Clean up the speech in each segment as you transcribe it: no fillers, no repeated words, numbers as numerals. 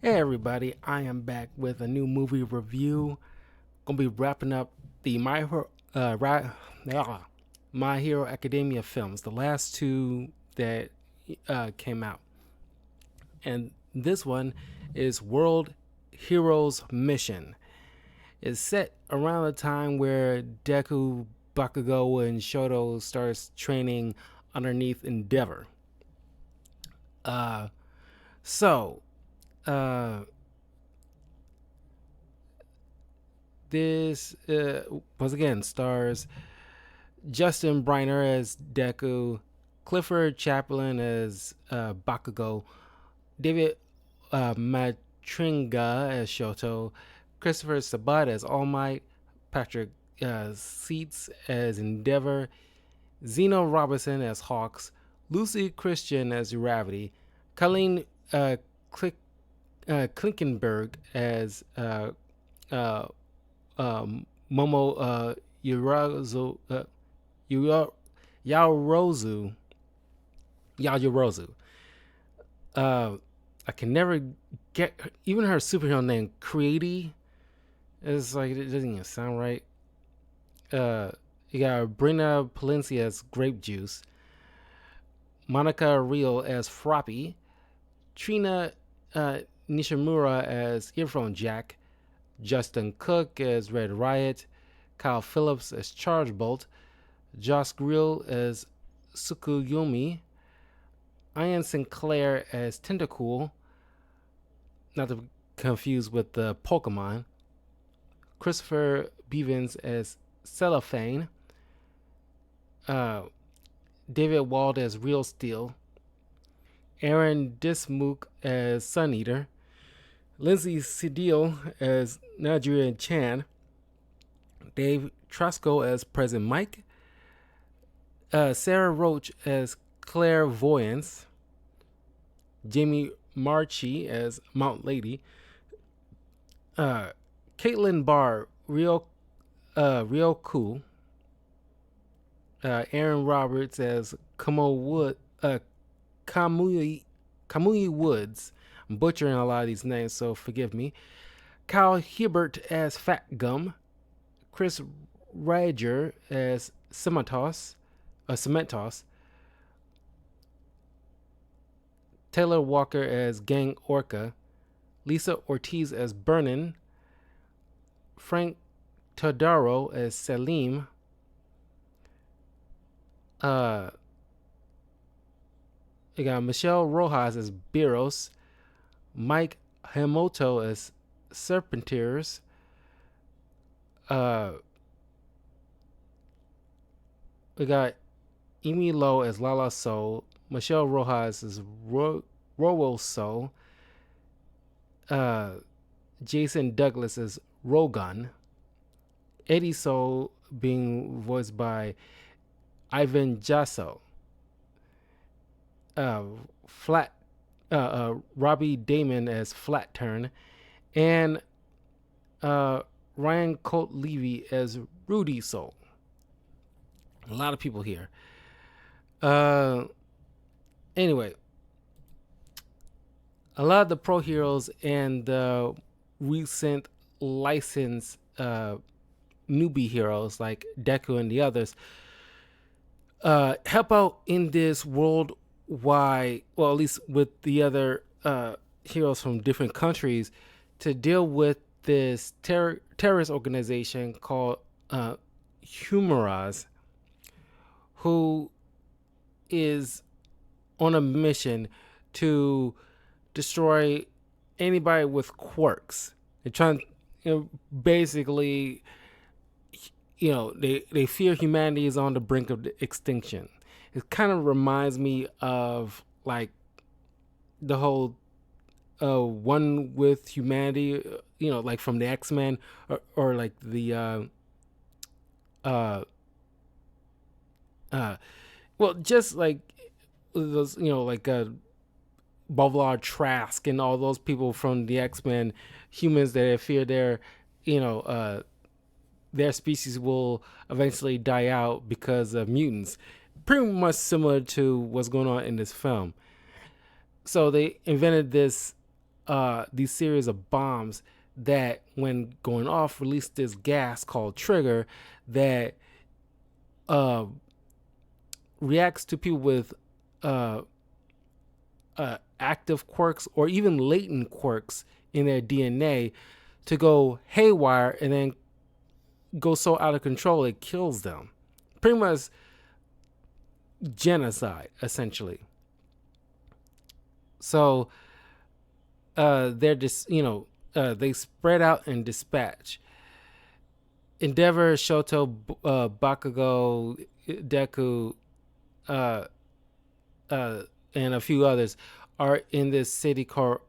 Hey everybody, I am back with a new movie review. Gonna be wrapping up the My Hero Academia films, the last two that came out, and this one is World Heroes Mission. It's set around the time where Deku, Bakugo, and Shoto starts training underneath Endeavor. Uh, so uh, this once again stars Justin Briner as Deku, Clifford Chaplin as Bakugo, David Matringa as Shoto, Christopher Sabat as All Might, Patrick Seats as Endeavor, Zeno Robinson as Hawks, Lucy Christian as Gravity, Colleen Klinkenberg as uh, Momo Yaoyorozu, Yaoyorozu. Uh, I can never get even her superhero name. Creedy is like it doesn't even sound right. You got Brina Palencia as Grape Juice, Monica Real as Froppy, Trina Nishimura as Earphone Jack, Justin Cook as Red Riot, Kyle Phillips as Charge Bolt, Josh Grill as Tsukuyomi, Ian Sinclair as Tentacool, not to be confused with the Pokemon, Christopher Bevins as Cellophane, uh, David Wald as Real Steel, Aaron Dismuke as Sun Eater, Lindsay Cedille as Nigerian Chan, Dave Trusco as President Mike, Sarah Roach as Clairvoyance, Jamie Marchi as Mount Lady, Caitlin Barr, Real Cool, Aaron Roberts as Kamui Woods. I'm butchering a lot of these names, so forgive me. Kyle Hebert as Fat Gum, Chris Rager as Cementos, Taylor Walker as Gang Orca, Lisa Ortiz as Burnin, Frank Todaro as Selim, you got Michelle Rojas as Biros, Mike Hamoto as Serpentiers, we got Emi Lo as Lala Soul, Michelle Rojas as Rowo Soul, Jason Douglas as Rogan, Eddie Soul being voiced by Ivan Jasso, Flat Robbie Damon as Flat Turn, and Ryan Colt Levy as Rudy Soul. A lot of people here. Anyway, a lot of the pro heroes and the recent licensed newbie heroes like Deku and the others help out in this worldwide, well, at least with the other heroes from different countries, to deal with this terrorist organization called Humoraz, who is on a mission to destroy anybody with quirks. They're trying, basically, they fear humanity is on the brink of extinction. It kind of reminds me of like the whole one with humanity, like from the X-Men, or like the well, just like those, like Bolivar Trask and all those people from the X-Men, humans that fear their species will eventually die out because of mutants. Pretty much similar to what's going on in this film. So they invented this these series of bombs that, when going off, release this gas called trigger that uh, reacts to people with uh, active quirks or even latent quirks in their DNA to go haywire and then go so out of control it kills them. Pretty much genocide, essentially. So they're just, they spread out and dispatch. Endeavor, Shoto, Bakugo, Deku, uh, and a few others are in this city called,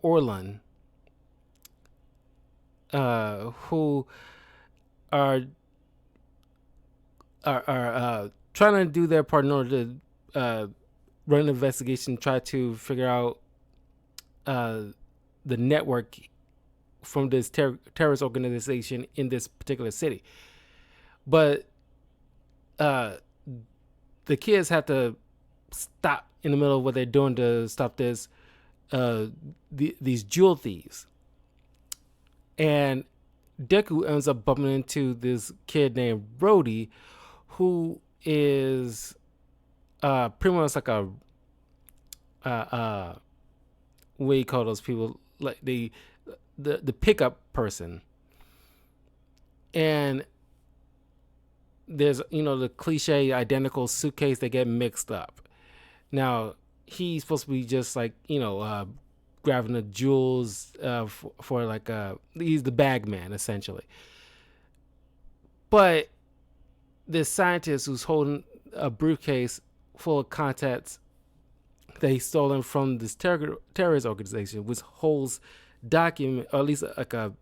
Orlan, who are trying to do their part in order to run an investigation, try to figure out the network from this terrorist organization in this particular city. But the kids have to stop in the middle of what they're doing to stop this these jewel thieves. And Deku ends up bumping into this kid named Brody, who is pretty much like a what do you call those people, like the pickup person. And there's, the cliche identical suitcase that get mixed up. Now he's supposed to be just like, grabbing the jewels for like he's the bag man essentially. But this scientist who's holding a briefcase full of contents that he's stolen from this terrorist organization, which holds document, or at least like a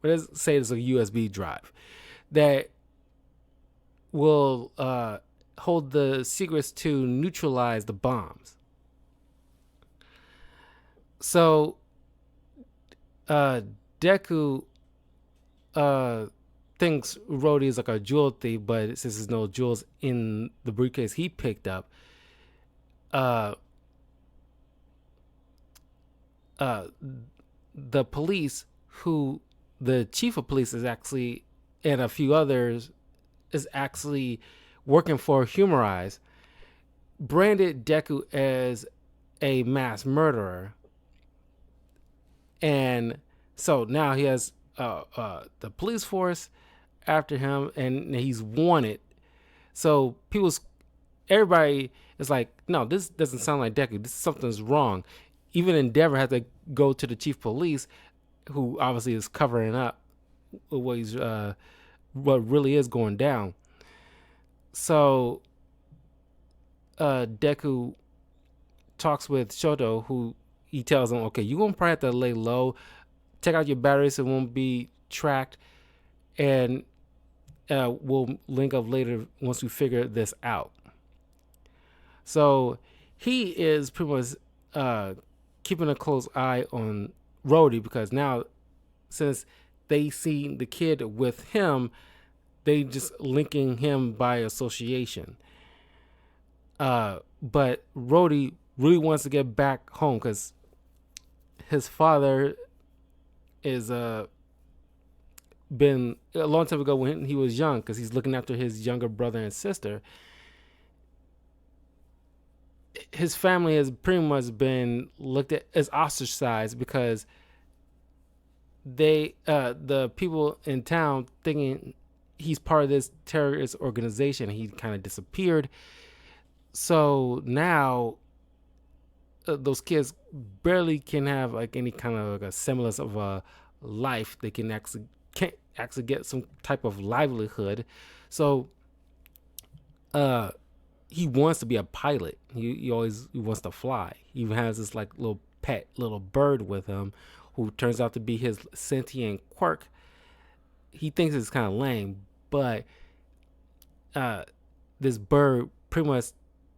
let's say it's a USB drive that will hold the secrets to neutralize the bombs. So Deku thinks Rhodey is like a jewel thief, but since there's no jewels in the briefcase he picked up, the police, who the chief of police is actually, and a few others, is actually working for Humorize, branded Deku as a mass murderer. And so now he has the police force after him, and he's wanted. So everybody is like, no, this doesn't sound like Deku. Something's wrong. Even Endeavor had to go to the chief of police, who obviously is covering up what really is going down. So Deku talks with Shoto, who he tells him, okay, you're gonna probably have to lay low, take out your batteries so it won't be tracked, and we'll link up later once we figure this out. So he is pretty much keeping a close eye on Rhodey, because now, since they see the kid with him, they just linking him by association. But Rhodey really wants to get back home because his father is been a long time ago when he was young, because he's looking after his younger brother and sister. His family has pretty much been looked at as ostracized because the people in town thinking he's part of this terrorist organization. He kind of disappeared. So now those kids barely can have like any kind of like a semblance of a life. They can't actually get some type of livelihood. So he wants to be a pilot. He wants to fly. He even has this like little pet little bird with him, who turns out to be his sentient quirk. He thinks it's kind of lame, but this bird pretty much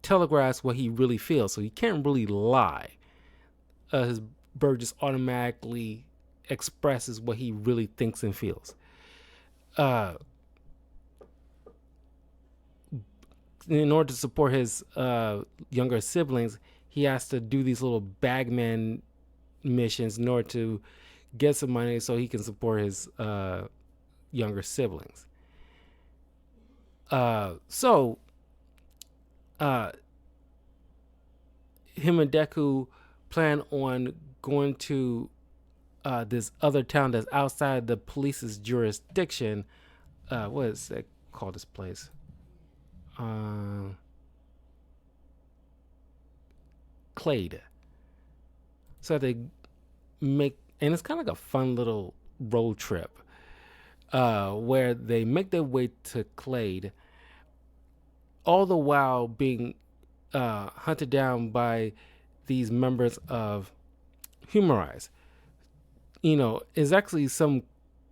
telegraphs what he really feels, so he can't really lie. His bird just automatically expresses what he really thinks and feels. in order to support his younger siblings, he has to do these little bagman missions in order to get some money so he can support his younger siblings. So uh, him and Deku plan on going to this other town that's outside the police's jurisdiction. What is that called? This place? Clade. So they make, and it's kind of like a fun little road trip where they make their way to Clade, all the while being hunted down by these members of Humorize. Is actually some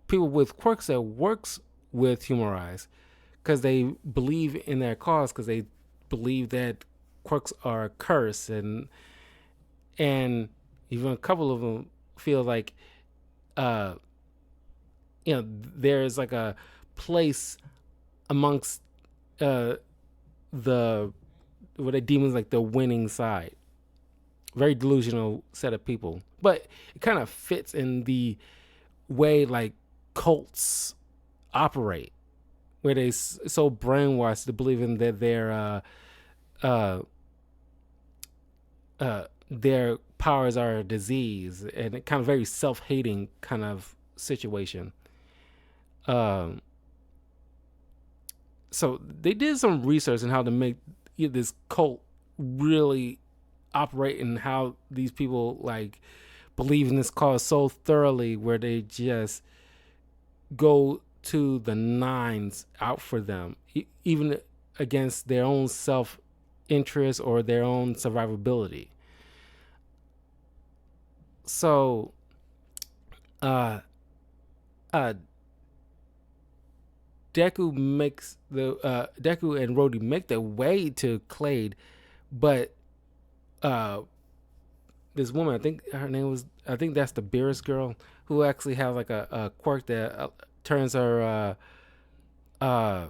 people with quirks that works with Humorize because they believe in their cause, because they believe that quirks are a curse, and even a couple of them feel like there's like a place amongst the what they deem as like the winning side. Very delusional set of people, but it kind of fits in the way like cults operate, where they so brainwashed to believing that their powers are a disease, and it kind of very self-hating kind of situation. So they did some research on how to make this cult really operate, and how these people like believe in this cause so thoroughly, where they just go to the nines out for them, even against their own self-interest or their own survivability. So Deku and Rhodey make their way to Clade, but this woman, I think her name was, I think that's the Beerus girl, who actually has like a quirk that turns her I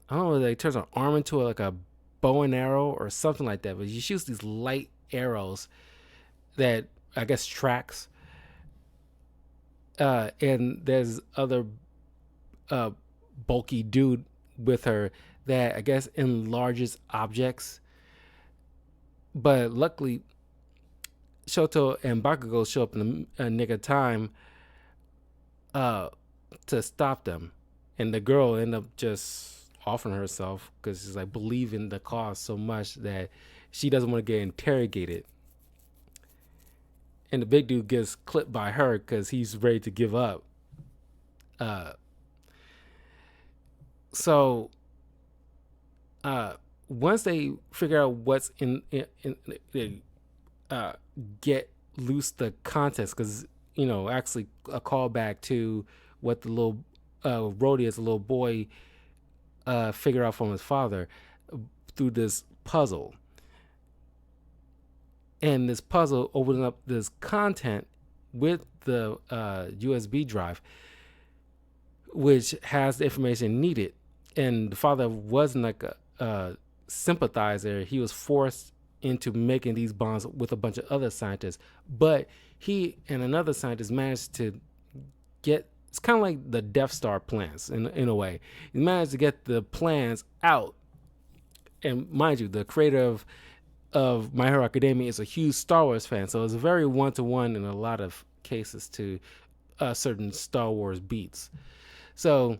don't know, like turns her arm into like a bow and arrow or something like that. But she shoots these light arrows that I guess tracks. And there's other bulky dude with her that I guess enlarges objects. But luckily, Shoto and Bakugo show up in the nick of time to stop them. And the girl ended up just offering herself because she's like believing the cause so much that she doesn't want to get interrogated. And the big dude gets clipped by her because he's ready to give up. So once they figure out what's in get loose the contest, because actually a callback to what the little Rhodey as a little boy figured out from his father through this puzzle. And this puzzle opening up this content with the USB drive, which has the information needed. And the father wasn't like a sympathizer. He was forced into making these bombs with a bunch of other scientists. But he and another scientist managed to get, it's kind of like the Death Star plans in a way. He managed to get the plans out. And mind you, the creator of My Hero Academia is a huge Star Wars fan, so it's very one-to-one in a lot of cases to certain Star Wars beats. So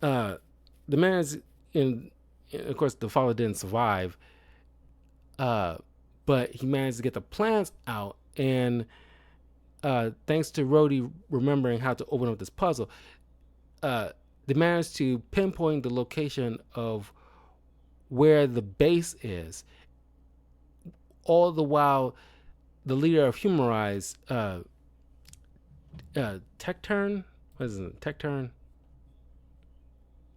the man is in, of course, the father didn't survive, but he managed to get the plans out, and thanks to Rhodey remembering how to open up this puzzle, they managed to pinpoint the location of where the base is. All the while, the leader of Humorize, Tecturn, what is it? Tecturn,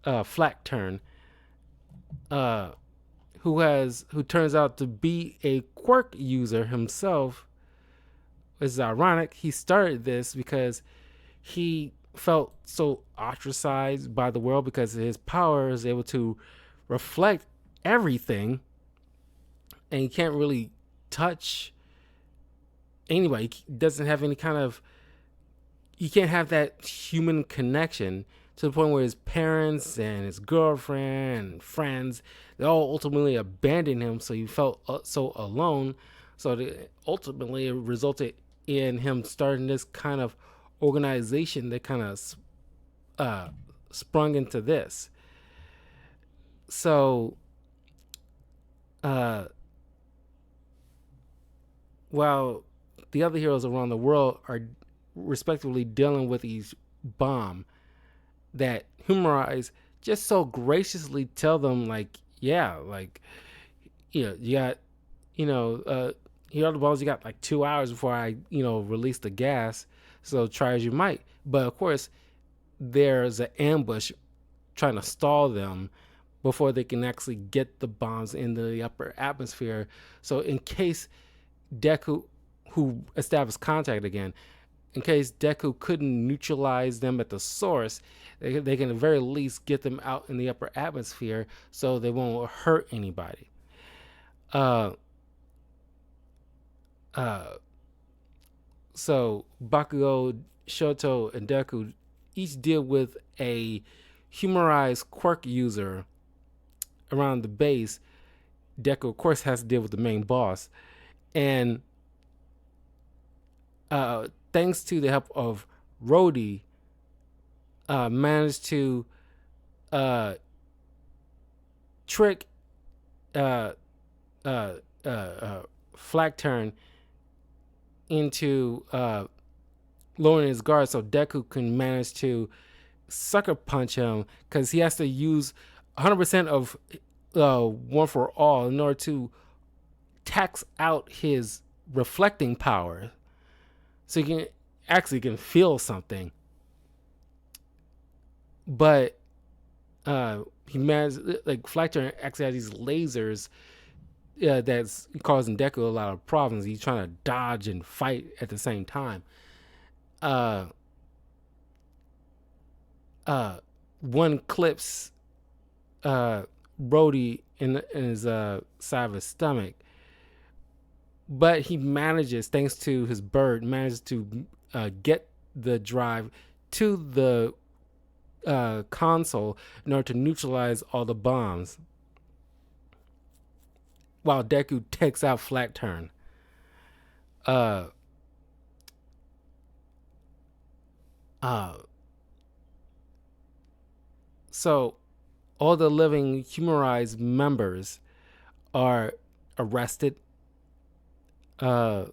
Flacturn, who turns out to be a quirk user himself. It's ironic. He started this because he felt so ostracized by the world because his power is able to reflect everything, and he can't really touch anybody. He doesn't have any kind of, you can't have that human connection to the point where his parents and his girlfriend and friends, they all ultimately abandoned him. So he felt so alone. So ultimately it resulted in him starting this kind of organization that kind of sprung into this. So uh, while the other heroes around the world are respectively dealing with each bomb, that Humorize just so graciously tell them, like, yeah, like, you got, here are the bombs, you got like 2 hours before I, release the gas, so try as you might. But of course, there's an ambush trying to stall them before they can actually get the bombs into the upper atmosphere. So in case Deku, who established contact again, in case Deku couldn't neutralize them at the source, they can at the very least get them out in the upper atmosphere so they won't hurt anybody. Uh, uh, so Bakugo, Shoto, and Deku each deal with a humorized quirk user around the base. Deku, of course, has to deal with the main boss. And thanks to the help of Rhodey, managed to trick uh, uh, Flacturn into lowering his guard so Deku can manage to sucker punch him, because he has to use 100% of One for All in order to tax out his reflecting power, so you can actually feel something. But he managed, like, Flacturn actually has these lasers that's causing Deku a lot of problems. He's trying to dodge and fight at the same time. One clips Brody in his side of his stomach, but he manages, thanks to his bird, manages to get the drive to the console in order to neutralize all the bombs, while Deku takes out Flacturn. So all the living Humorized members are arrested. And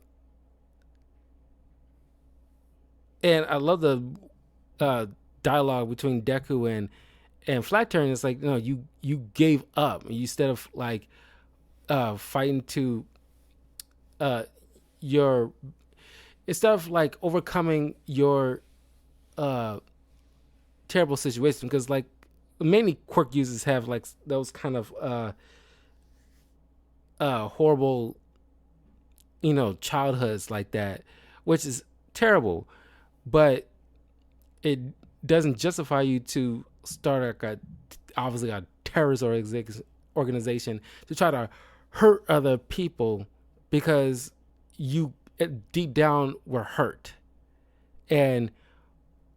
I love the dialogue between Deku and Flacturn. It's like, no, you gave up instead of like fighting to your, instead of like overcoming your terrible situation, because like many quirk users have like those kind of horrible, childhoods like that, which is terrible, but it doesn't justify you to start like obviously a terrorist organization to try to hurt other people, because you deep down were hurt. And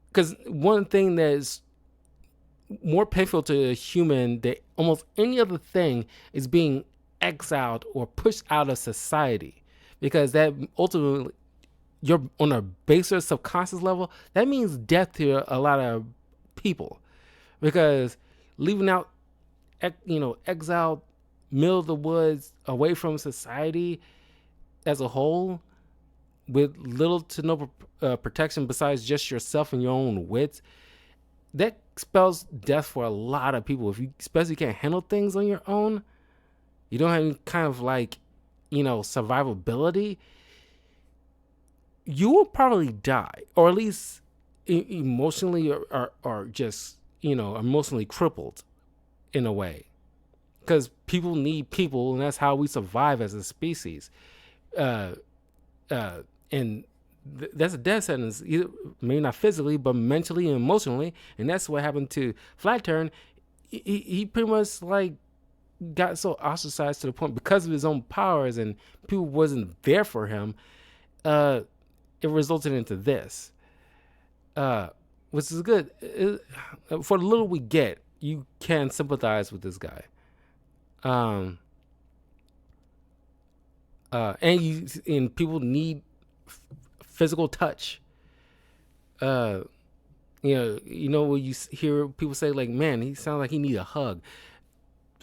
because one thing that is more painful to a human than almost any other thing is being exiled or pushed out of society, because that ultimately, you're on a baser subconscious level, that means death to a lot of people, because leaving out, exiled, middle of the woods, away from society as a whole, with little to no protection besides just yourself and your own wits, that spells death for a lot of people. If you especially can't handle things on your own, you don't have any kind of like, survivability, you will probably die, or at least emotionally, or just, emotionally crippled in a way, because people need people, and that's how we survive as a species. And that's a death sentence, maybe not physically, but mentally and emotionally. And that's what happened to Flacturn. He pretty much like got so ostracized to the point because of his own powers and people wasn't there for him. Uh, it resulted into this, uh, which is good. For the little we get, you can sympathize with this guy. Um, and people need physical touch. Uh, you know when you hear people say like, "Man, he sounds like he need a hug."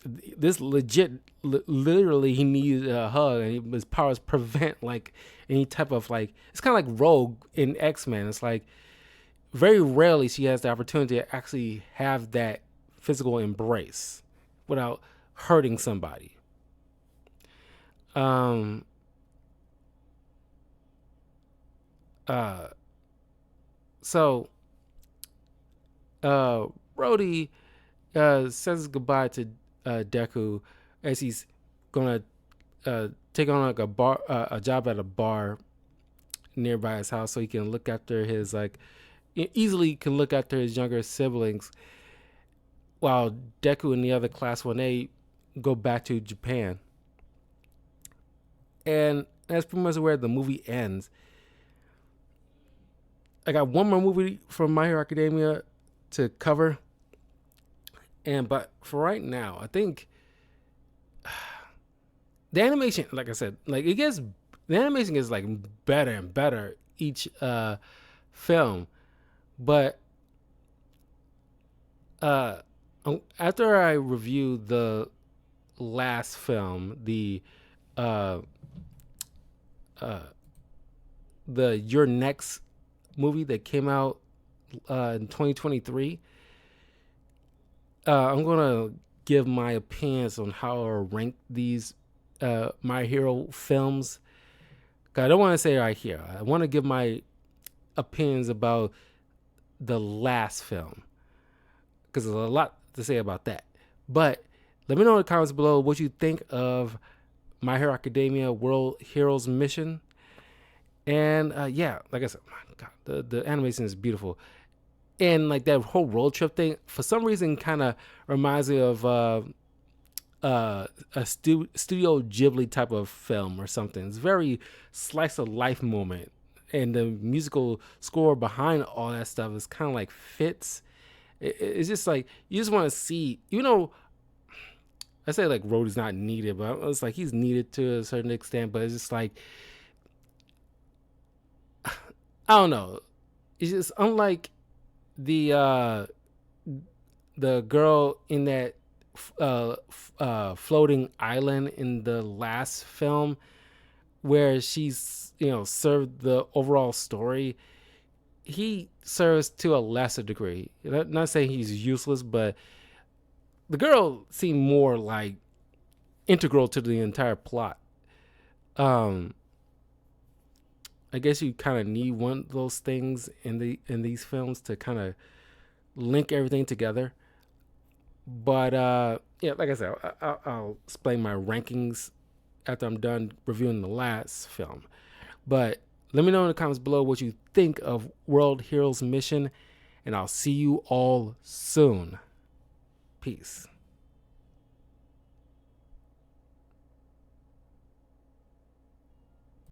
This legit, literally, he needs a hug, and his powers prevent like any type of like. It's kind of like Rogue in X-Men. It's like very rarely she has the opportunity to actually have that physical embrace without hurting somebody. Um, uh, so uh, Rhodey says goodbye to Deku as he's gonna take on like a job at a bar nearby his house, so he can look after his like easily can look after his younger siblings, while Deku and the other Class 1A go back to Japan. And that's pretty much where the movie ends. I got one more movie from My Hero Academia to cover, but for right now, I think the animation, like I said, like the animation is like better and better each film, but uh, after I review the last film, uh, uh, the Your Next movie that came out in 2023, I'm gonna give my opinions on how I rank these My Hero films. I don't want to say right here. I want to give my opinions about the last film because there's a lot to say about that. But let me know in the comments below what you think of My Hero Academia World Heroes Mission. And yeah, like I said, my God, the animation is beautiful. And like that whole road trip thing, for some reason, kind of reminds me of a Studio Ghibli type of film or something. It's very slice of life moment, and the musical score behind all that stuff is kind of like fits. It's just like you just want to see, I say like Rhodey's not needed, but it's like he's needed to a certain extent. But it's just like I don't know. It's just unlike the the girl in that floating island in the last film, where she's served the overall story. He serves to a lesser degree. Not saying he's useless, but the girl seemed more like integral to the entire plot. Um, I guess you kind of need one of those things in these films to kind of link everything together. But yeah, like I said, I'll explain my rankings after I'm done reviewing the last film. But let me know in the comments below what you think of World Heroes Mission, and I'll see you all soon. Peace.